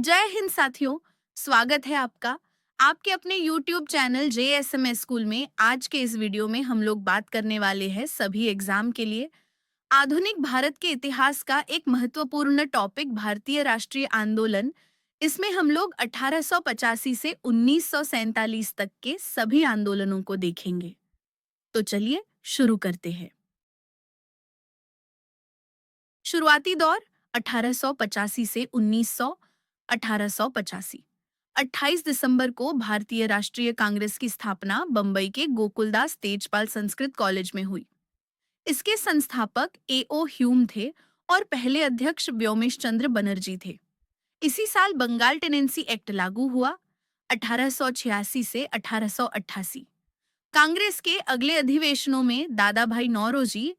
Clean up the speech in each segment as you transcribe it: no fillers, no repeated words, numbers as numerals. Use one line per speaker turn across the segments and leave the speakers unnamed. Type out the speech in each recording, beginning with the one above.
जय हिंद साथियों। स्वागत है आपका आपके अपने YouTube चैनल JSMS स्कूल में। आज के इस वीडियो में हम लोग बात करने वाले हैं सभी एग्जाम के लिए आधुनिक भारत के इतिहास का एक महत्वपूर्ण टॉपिक भारतीय राष्ट्रीय आंदोलन। इसमें हम लोग 1885 से 1947 तक के सभी आंदोलनों को देखेंगे। तो चलिए शुरू करते हैं। शुरुआती दौर 1885 से 1885। 28 दिसंबर को भारतीय राष्ट्रीय कांग्रेस की स्थापना बंबई के गोकुलदास तेजपाल संस्कृत कॉलेज में हुई। इसके संस्थापक A.O. ह्यूम थे और पहले अध्यक्ष व्योमेश चंद्र बनर्जी थे। इसी साल बंगाल टेनेंसी एक्ट लागू हुआ 1886 से 1888। कांग्रेस के अगले अधिवेशनों में दादा भाई नौरोजी,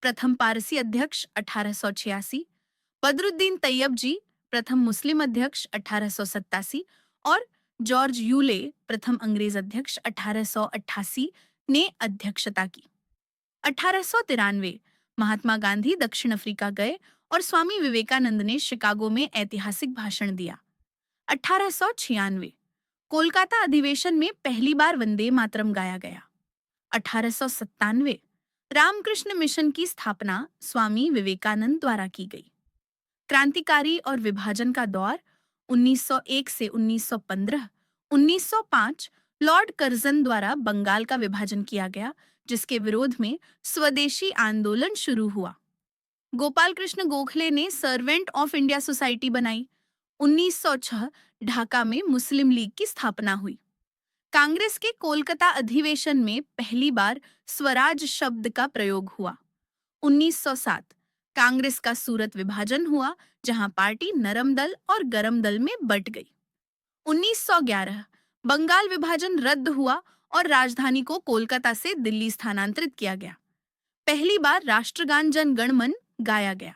प्रथम पारसी अध्यक्ष 1886, बदरुद्दीन तैयब जी, प्रथम मुस्लिम अध्यक्ष 1887 और जॉर्ज यूले, प्रथम अंग्रेज अध्यक्ष 1888 ने अध्यक्षता की। 1893 महात्मा गांधी दक्षिण अफ्रीका गए और स्वामी विवेकानंद ने शिकागो में ऐतिहासिक भाषण दिया। 1896 कोलकाता अधिवेशन में पहली बार वंदे मातरम गाया गया। 1897 रामकृष्ण मिशन की स्थापना स्वामी विवेकानंद द्वारा की गई। क्रांतिकारी और विभाजन का दौर 1901 से 1915। 1905 लॉर्ड कर्जन द्वारा बंगाल का विभाजन किया गया, जिसके विरोध में स्वदेशी आंदोलन शुरू हुआ। गोपाल कृष्ण गोखले ने सर्वेंट ऑफ इंडिया सोसाइटी बनाई। 1906 ढाका में मुस्लिम लीग की स्थापना हुई। कांग्रेस के कोलकाता अधिवेशन में पहली बार स्वराज शब्द का प्रयोग हुआ। 1907 कांग्रेस का सूरत विभाजन हुआ, जहां पार्टी नरम दल और गरम दल में बंट गई। 1911 बंगाल विभाजन रद्द हुआ और राजधानी को कोलकाता से दिल्ली स्थानांतरित किया गया। पहली बार राष्ट्रगान जन गण मन गाया गया।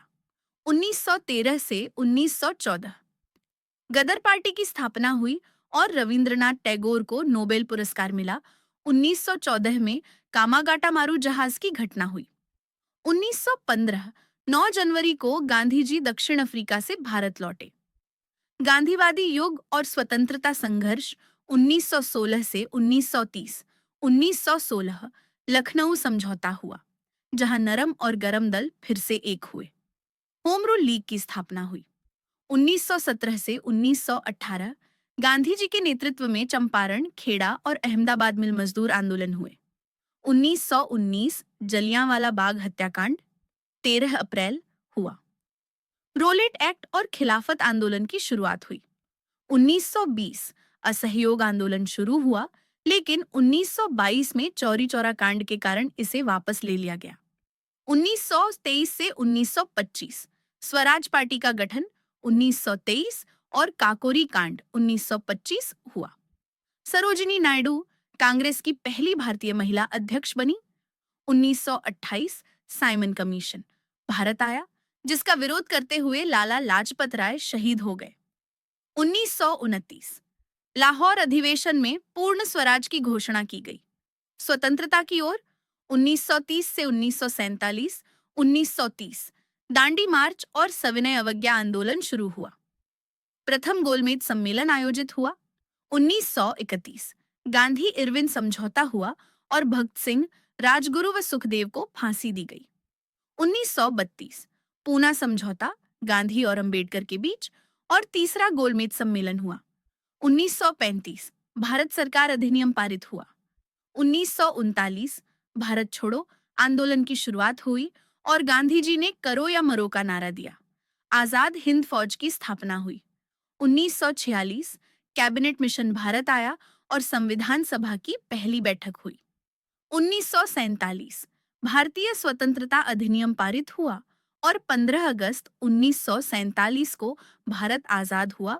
1913 से 1914 गदर पार्टी की स्थापना हुई और रविंद्रनाथ टैगोर को नोबेल पुरस्कार मिला। 1914 में कामागाटा मारू जहाज की घटना हुई। 1915 9 जनवरी को गांधी जी दक्षिण अफ्रीका से भारत लौटे। गांधीवादी युग और स्वतंत्रता संघर्ष 1916 से 1930। 1916 लखनऊ समझौता हुआ, जहां नरम और गरम दल फिर से एक हुए। होम रूल लीग की स्थापना हुई। 1917 से 1918 गांधी जी के नेतृत्व में चंपारण, खेड़ा और अहमदाबाद मिल मजदूर आंदोलन हुए। 1919 जलियांवाला बाग हत्याकांड 13 अप्रैल हुआ। रोलेट एक्ट और खिलाफत आंदोलन की शुरुआत हुई। 1920 असहयोग आंदोलन शुरू हुआ, लेकिन 1922 में चौरी चौरा कांड के कारण इसे वापस ले लिया गया। 1923 से 1925 स्वराज पार्टी का गठन 1923 और काकोरी कांड 1925 हुआ। सरोजिनी नायडू कांग्रेस की पहली भारतीय महिला अध्यक्ष बनी। 1928 साइमन कमीशन भारत आया, जिसका विरोध करते हुए लाला लाजपत राय शहीद हो गए। 1929 लाहौर अधिवेशन में पूर्ण स्वराज की घोषणा की गई। स्वतंत्रता की ओर 1930 से 1947। 1930 दांडी मार्च और सविनय अवज्ञा आंदोलन शुरू हुआ। प्रथम गोलमेज सम्मेलन आयोजित हुआ। 1931 गांधी इरविन समझौता हुआ और भगत सिंह, राजगुरु व सुखदेव को फांसी दी गई। 1932 पूना समझौता गांधी और अंबेडकर के बीच और तीसरा गोलमेज सम्मेलन हुआ। 1935 भारत सरकार अधिनियम पारित हुआ। 1939 भारत छोड़ो आंदोलन की शुरुआत हुई और गांधी जी ने करो या मरो का नारा दिया। आजाद हिंद फौज की स्थापना हुई। 1946 कैबिनेट मिशन भारत आया और संविधान सभा की पहली बैठक हुई। 1947 भारतीय स्वतंत्रता अधिनियम पारित हुआ और 15 अगस्त 1947 को भारत आजाद हुआ